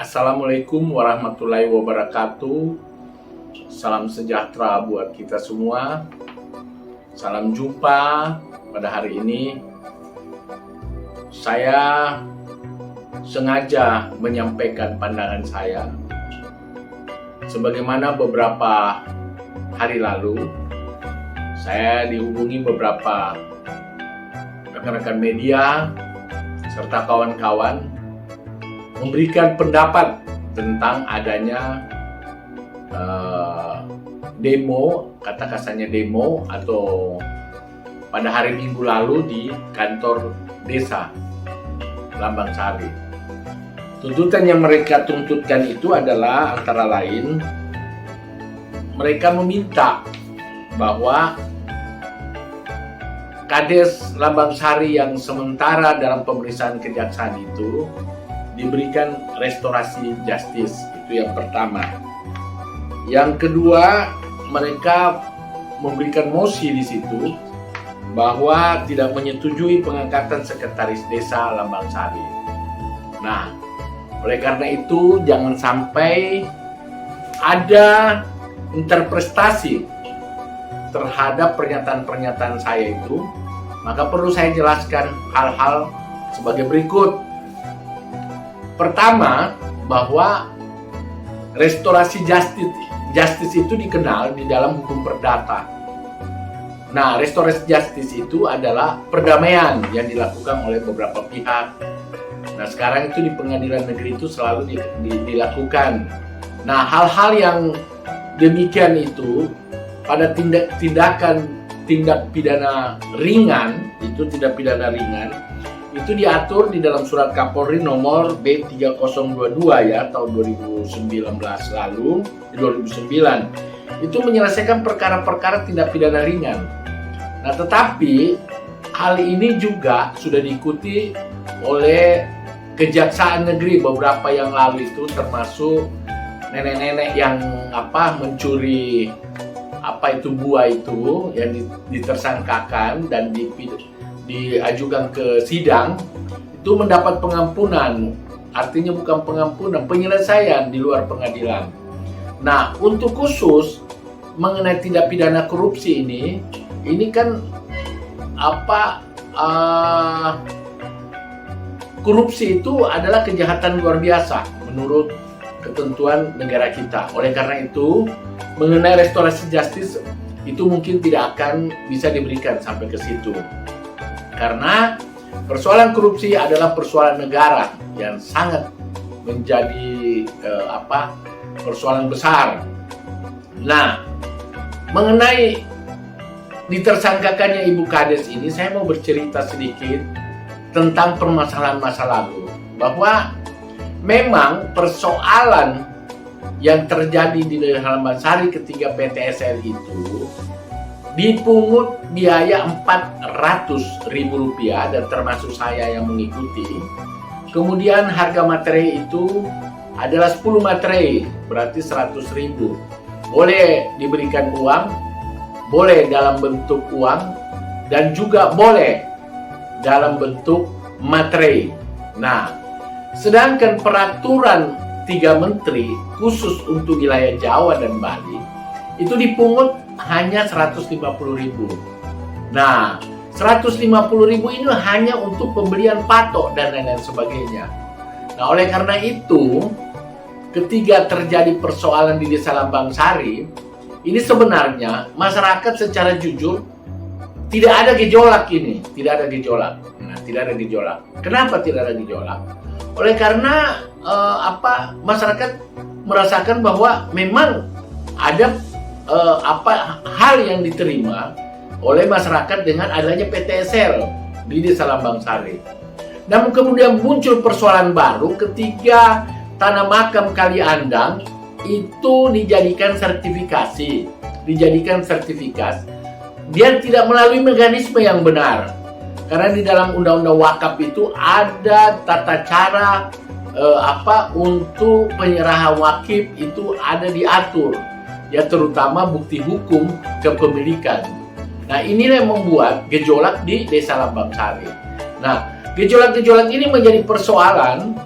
Assalamualaikum warahmatullahi wabarakatuh. Salam sejahtera buat kita semua. Salam jumpa pada hari ini. Saya sengaja menyampaikan pandangan saya. Sebagaimana beberapa hari lalu, saya dihubungi beberapa rekan-rekan media serta kawan-kawan memberikan pendapat tentang adanya demo, kata kasarnya demo, atau pada hari Minggu lalu di kantor desa Lambang Sari. Tuntutan yang mereka tuntutkan itu adalah antara lain mereka meminta bahwa Kades Lambang Sari yang sementara dalam pemeriksaan kejaksaan itu diberikan restorasi justice. Itu yang pertama. Yang kedua, mereka memberikan mosi di situ bahwa tidak menyetujui pengangkatan sekretaris desa Lambang Sari. Nah, oleh karena itu jangan sampai ada interpretasi terhadap pernyataan-pernyataan saya itu, maka perlu saya jelaskan hal-hal sebagai berikut. Pertama, bahwa restorasi justice itu dikenal di dalam hukum perdata. Nah, restorasi justice itu adalah perdamaian yang dilakukan oleh beberapa pihak. Nah, sekarang itu di pengadilan negeri itu selalu dilakukan. Nah, hal-hal yang demikian itu pada tindak pidana ringan, itu tindak pidana ringan, itu diatur di dalam surat Kapolri nomor B3022 ya tahun 2009 lalu, 2009. Itu menyelesaikan perkara-perkara tindak pidana ringan. Nah, tetapi hal ini juga sudah diikuti oleh Kejaksaan Negeri beberapa yang lalu itu, termasuk nenek-nenek yang mencuri buah itu yang ditersangkakan dan diajukan ke sidang, itu mendapat pengampunan. Artinya bukan pengampunan, penyelesaian di luar pengadilan. Nah, untuk khusus mengenai tindak pidana korupsi ini kan korupsi itu adalah kejahatan luar biasa menurut ketentuan negara kita. Oleh karena itu, mengenai restorasi justice itu mungkin tidak akan bisa diberikan sampai ke situ. Karena persoalan korupsi adalah persoalan negara yang sangat menjadi persoalan besar. Nah, mengenai ditersangkakannya Ibu Kades ini, saya mau bercerita sedikit tentang permasalahan masa lalu. Bahwa memang persoalan yang terjadi di Lambang Sari ketika PTSL itu dipungut biaya Rp400.000 dan termasuk saya yang mengikuti. Kemudian harga materai itu adalah 10 materai, berarti Rp100.000. Boleh diberikan uang, boleh dalam bentuk uang, dan juga boleh dalam bentuk materai. Nah, sedangkan peraturan 3 menteri khusus untuk wilayah Jawa dan Bali itu dipungut hanya Rp150.000. Nah, Rp150.000 ini hanya untuk pembelian patok dan lain-lain sebagainya. Nah, oleh karena itu, ketika terjadi persoalan di Desa Lambang Sari, ini sebenarnya masyarakat secara jujur tidak ada gejolak ini, tidak ada gejolak. Nah, tidak ada gejolak. Kenapa tidak ada gejolak? Oleh karena masyarakat merasakan bahwa memang ada hal yang diterima oleh masyarakat dengan adanya PTSL di Desa Lambang Sari. Namun kemudian muncul persoalan baru ketika tanah makam Kali Andang itu dijadikan sertifikat. Dia tidak melalui mekanisme yang benar. Karena di dalam Undang-Undang Wakaf itu ada tata cara untuk penyerahan wakif itu ada diatur. Ya, terutama bukti hukum kepemilikan. Nah, inilah yang membuat gejolak di Desa Lambang Sari. Nah, gejolak-gejolak ini menjadi persoalan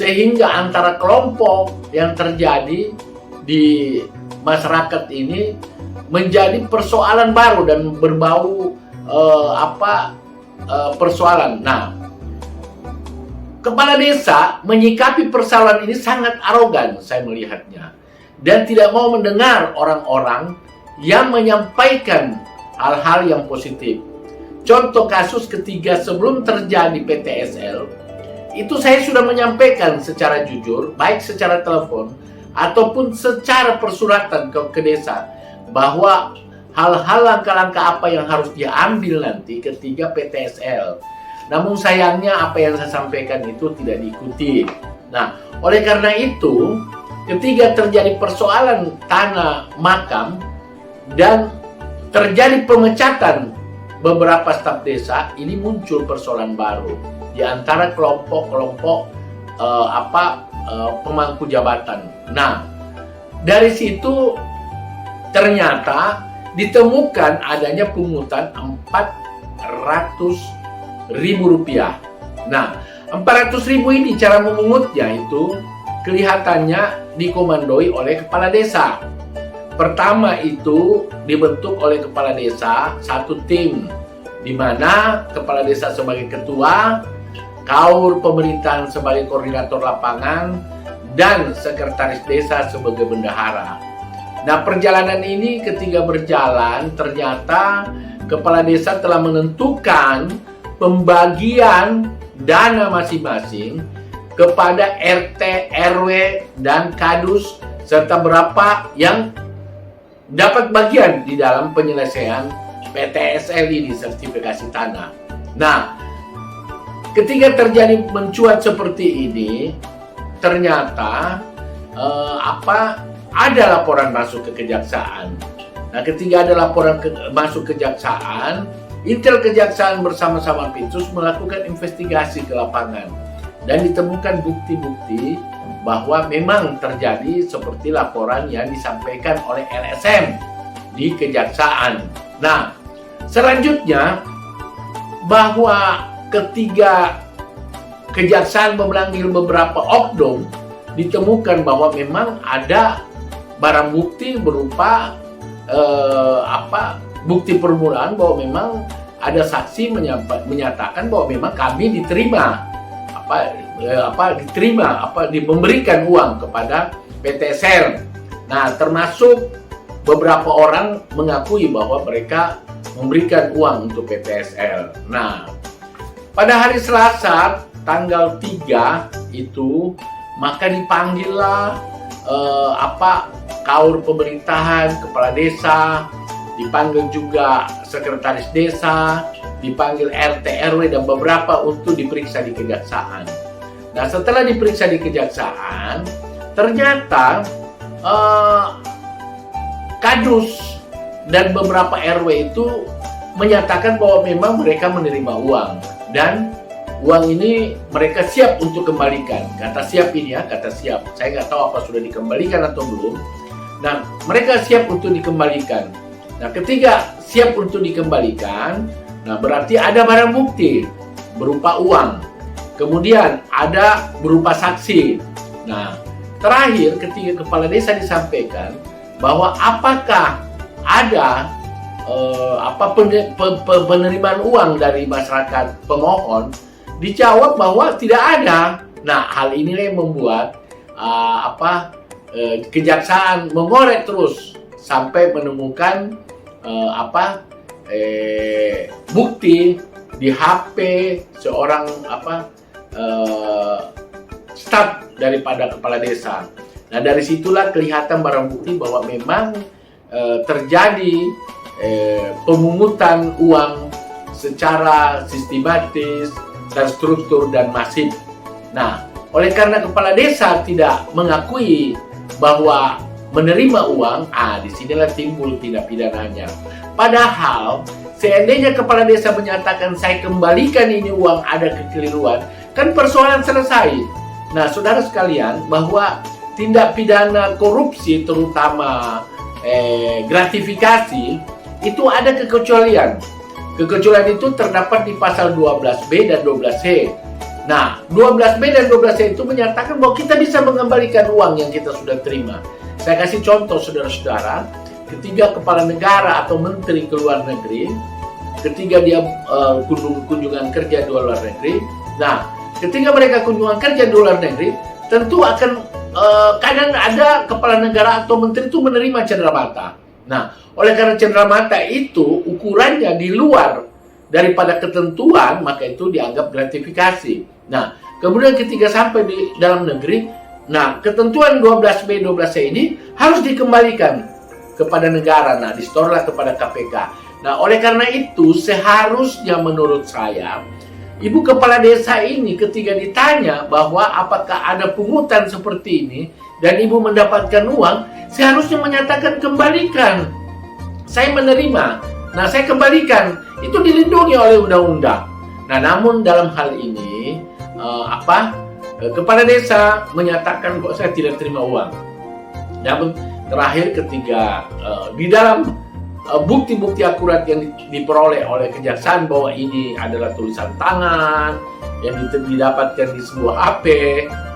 sehingga antara kelompok yang terjadi di masyarakat ini menjadi persoalan baru dan berbau persoalan. Nah, kepala desa menyikapi persoalan ini sangat arogan, saya melihatnya, dan tidak mau mendengar orang-orang yang menyampaikan hal-hal yang positif. Contoh kasus ketiga sebelum terjadi PTSL, itu saya sudah menyampaikan secara jujur, baik secara telepon ataupun secara persuratan ke desa, bahwa hal-hal langkah-langkah apa yang harus diambil nanti ketika PTSL. Namun sayangnya apa yang saya sampaikan itu tidak diikuti. Nah, oleh karena itu, ketika terjadi persoalan tanah makam dan terjadi pemecatan beberapa staf desa, ini muncul persoalan baru di antara kelompok-kelompok pemangku jabatan. Nah, dari situ ternyata ditemukan adanya pungutan Rp400.000. Nah, 400.000 ini cara memungutnya itu kelihatannya dikomandoi oleh kepala desa. Pertama itu dibentuk oleh kepala desa satu tim, di mana kepala desa sebagai ketua, kaur pemerintahan sebagai koordinator lapangan, dan sekretaris desa sebagai bendahara. Nah, perjalanan ini ketika berjalan ternyata kepala desa telah menentukan pembagian dana masing-masing kepada RT, RW, dan kadus, serta berapa yang dapat bagian di dalam penyelesaian PTSL ini, sertifikasi tanah. Nah, ketika terjadi mencuat seperti ini, ternyata ada laporan masuk ke kejaksaan. Nah, ketika ada laporan masuk kejaksaan, Intel Kejaksaan bersama-sama Pitsus melakukan investigasi ke lapangan dan ditemukan bukti-bukti bahwa memang terjadi seperti laporan yang disampaikan oleh LSM di kejaksaan. Nah, selanjutnya bahwa ketika kejaksaan memanggil beberapa oknum, ditemukan bahwa memang ada barang bukti berupa bukti permulaan bahwa memang ada saksi menyatakan bahwa memang kami diterima memberikan uang kepada PTSL. Nah, termasuk beberapa orang mengakui bahwa mereka memberikan uang untuk PTSL. Nah, pada hari Selasa tanggal 3 itu maka dipanggillah kaur pemerintahan, kepala desa, dipanggil juga sekretaris desa, dipanggil RT, RW, dan beberapa untuk diperiksa di kejaksaan. Nah, setelah diperiksa di kejaksaan, ternyata kadus dan beberapa RW itu menyatakan bahwa memang mereka menerima uang, dan uang ini mereka siap untuk kembalikan. Kata siap ini ya, kata siap. Saya nggak tahu apa sudah dikembalikan atau belum. Nah, mereka siap untuk dikembalikan. Nah, ketika siap untuk dikembalikan, nah berarti ada barang bukti berupa uang. Kemudian ada berupa saksi. Nah, terakhir ketika kepala desa disampaikan bahwa apakah ada penerimaan uang dari masyarakat pemohon, dijawab bahwa tidak ada. Nah, hal inilah yang membuat kejaksaan mengorek terus sampai menemukan bukti di HP seorang staf daripada kepala desa. Nah, dari situlah kelihatan barang bukti bahwa memang terjadi pemungutan uang secara sistematis, terstruktur, dan masif. Nah, oleh karena kepala desa tidak mengakui bahwa menerima uang, disinilah timbul tindak pidananya. Padahal seandainya kepala desa menyatakan saya kembalikan ini uang ada kekeliruan, kan persoalan selesai. Nah, saudara sekalian, bahwa tindak pidana korupsi terutama gratifikasi itu ada kekecualian. Kekecualian itu terdapat di pasal 12B dan 12C. Nah, 12B dan 12C itu menyatakan bahwa kita bisa mengembalikan uang yang kita sudah terima. Saya kasih contoh, saudara-saudara, ketika kepala negara atau menteri ke luar negeri, ketika dia kunjungan kerja di luar negeri, nah, ketika mereka kunjungan kerja di luar negeri, tentu akan kadang ada kepala negara atau menteri itu menerima cenderamata. Nah, oleh karena cenderamata itu ukurannya di luar daripada ketentuan, maka itu dianggap gratifikasi. Nah, kemudian ketika sampai di dalam negeri, nah, ketentuan 12B, 12C ini harus dikembalikan kepada negara. Nah, disetorlah kepada KPK. Nah, oleh karena itu, seharusnya menurut saya, ibu kepala desa ini ketika ditanya bahwa apakah ada pungutan seperti ini, dan ibu mendapatkan uang, seharusnya menyatakan kembalikan. Saya menerima. Nah, saya kembalikan. Itu dilindungi oleh undang-undang. Nah, namun dalam hal ini, kepala desa menyatakan kok saya tidak terima uang. Namun terakhir ketika di dalam bukti-bukti akurat yang diperoleh oleh kejaksaan bahwa ini adalah tulisan tangan yang didapatkan di sebuah HP,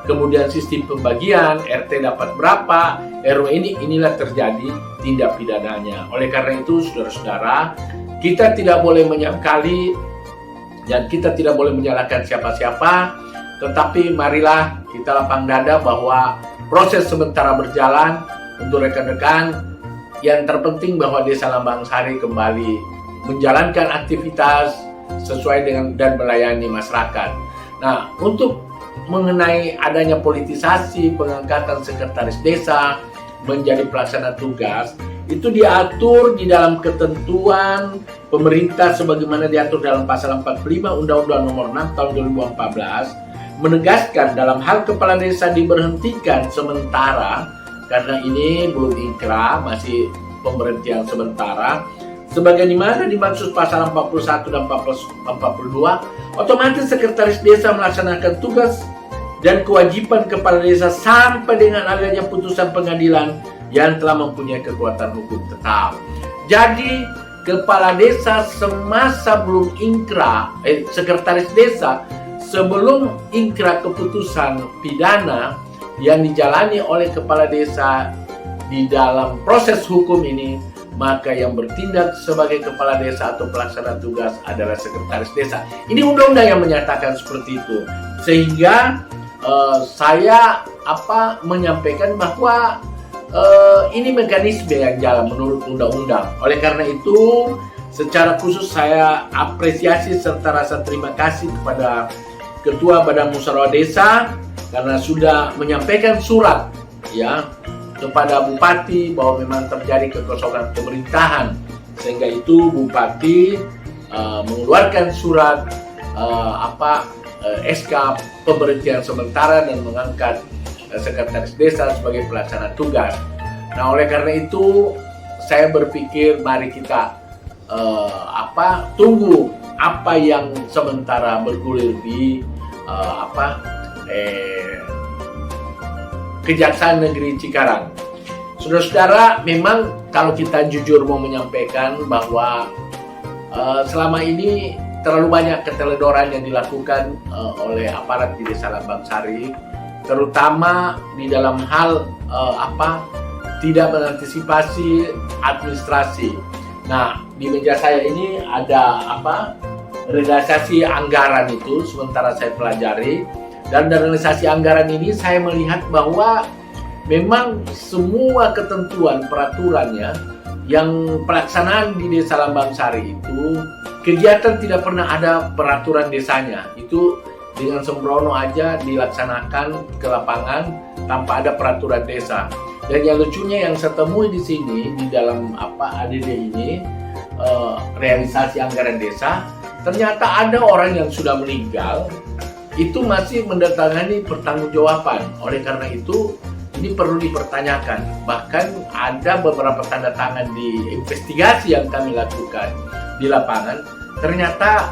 kemudian sistem pembagian, RT dapat berapa, RW inilah terjadi tindak pidananya. Oleh karena itu, saudara-saudara, kita tidak boleh menyangkali dan kita tidak boleh menyalahkan siapa-siapa, tetapi marilah kita lapang dada bahwa proses sementara berjalan. Untuk rekan-rekan, yang terpenting bahwa Desa Lambang Sari kembali menjalankan aktivitas sesuai dengan dan melayani masyarakat. Nah, untuk mengenai adanya politisasi pengangkatan sekretaris desa menjadi pelaksana tugas, itu diatur di dalam ketentuan pemerintah sebagaimana diatur dalam pasal 45 Undang-Undang Nomor 6 Tahun 2014, menegaskan dalam hal kepala desa diberhentikan sementara karena ini belum inkrah, masih pemberhentian sementara, sebagaimana dimaksud pasal 41 dan 42, otomatis sekretaris desa melaksanakan tugas dan kewajiban kepala desa sampai dengan adanya putusan pengadilan yang telah mempunyai kekuatan hukum tetap. Jadi kepala desa semasa belum inkrah, sekretaris desa sebelum inkrah keputusan pidana yang dijalani oleh kepala desa di dalam proses hukum ini, maka yang bertindak sebagai kepala desa atau pelaksana tugas adalah sekretaris desa. Ini undang-undang yang menyatakan seperti itu. Sehingga saya menyampaikan bahwa ini mekanisme yang jalan menurut undang-undang. Oleh karena itu, secara khusus saya apresiasi serta rasa terima kasih kepada Ketua Badan Musyawarah Desa karena sudah menyampaikan surat ya kepada Bupati bahwa memang terjadi kekosongan pemerintahan, sehingga itu Bupati mengeluarkan surat SK pemberhentian sementara dan mengangkat sekretaris desa sebagai pelaksana tugas. Nah, oleh karena itu saya berpikir mari kita tunggu apa yang sementara bergulir di Kejaksaan Negeri Cikarang. Saudara-saudara, memang kalau kita jujur mau menyampaikan bahwa selama ini terlalu banyak keteledoran yang dilakukan oleh aparat di Desa Lambang Sari, terutama di dalam hal tidak mengantisipasi administrasi. Nah, di meja saya ini ada realisasi anggaran itu, sementara saya pelajari, dan dari realisasi anggaran ini saya melihat bahwa memang semua ketentuan peraturannya yang pelaksanaan di Desa Lambang Sari itu kegiatan tidak pernah ada peraturan desanya, itu dengan sembrono aja dilaksanakan ke lapangan tanpa ada peraturan desa. Dan yang lucunya yang saya temui di sini di dalam ADD ini, realisasi anggaran desa, ternyata ada orang yang sudah meninggal itu masih mendatangani pertanggungjawaban. Oleh karena itu ini perlu dipertanyakan. Bahkan ada beberapa tanda tangan di investigasi yang kami lakukan di lapangan, ternyata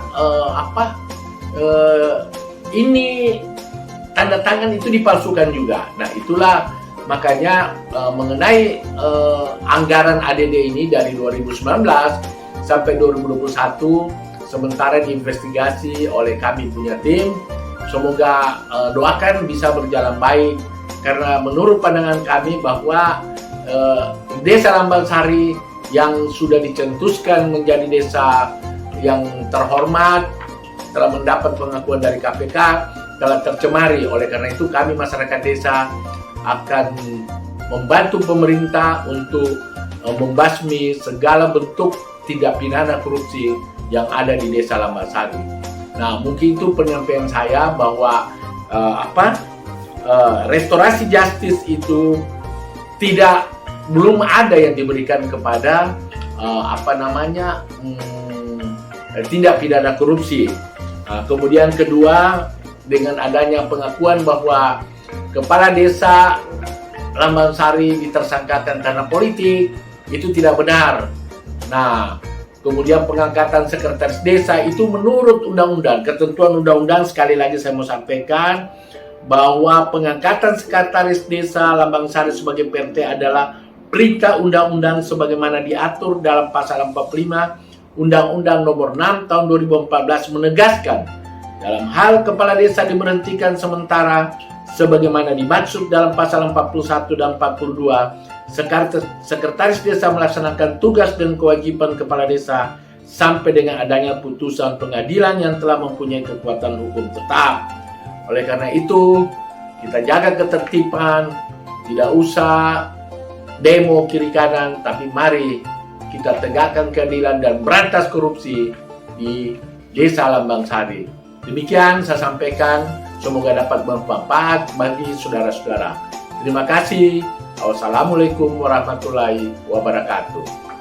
ini tanda tangan itu dipalsukan juga. Nah, itulah makanya mengenai anggaran ADD ini dari 2019 sampai 2021 sementara diinvestigasi oleh kami punya tim, semoga doakan bisa berjalan baik, karena menurut pandangan kami bahwa Desa Lambang Sari yang sudah dicetuskan menjadi desa yang terhormat, telah mendapat pengakuan dari KPK, telah tercemari. Oleh karena itu kami masyarakat desa akan membantu pemerintah untuk membasmi segala bentuk tindak pidana korupsi yang ada di Desa Lambang Sari. Nah, mungkin itu penyampaian saya bahwa restorasi justice itu belum ada yang diberikan kepada tindak pidana korupsi. Kemudian kedua, dengan adanya pengakuan bahwa kepala desa Lambang Sari ditersangkakan karena politik, itu tidak benar. Nah, kemudian pengangkatan sekretaris desa itu menurut undang-undang, ketentuan undang-undang, sekali lagi saya mau sampaikan bahwa pengangkatan sekretaris desa Lambang Sari sebagai PRT adalah perintah undang-undang sebagaimana diatur dalam pasal 45 Undang-Undang Nomor 6 Tahun 2014 menegaskan dalam hal kepala desa diberhentikan sementara sebagaimana dimaksud dalam pasal 41 dan 42, sekretaris desa melaksanakan tugas dan kewajiban kepala desa sampai dengan adanya putusan pengadilan yang telah mempunyai kekuatan hukum tetap. Oleh karena itu, kita jaga ketertiban, tidak usah demo kiri kanan, tapi mari kita tegakkan keadilan dan berantas korupsi di Desa Lambang Sari. Demikian saya sampaikan, semoga dapat bermanfaat bagi saudara-saudara. Terima kasih. Wassalamualaikum warahmatullahi wabarakatuh.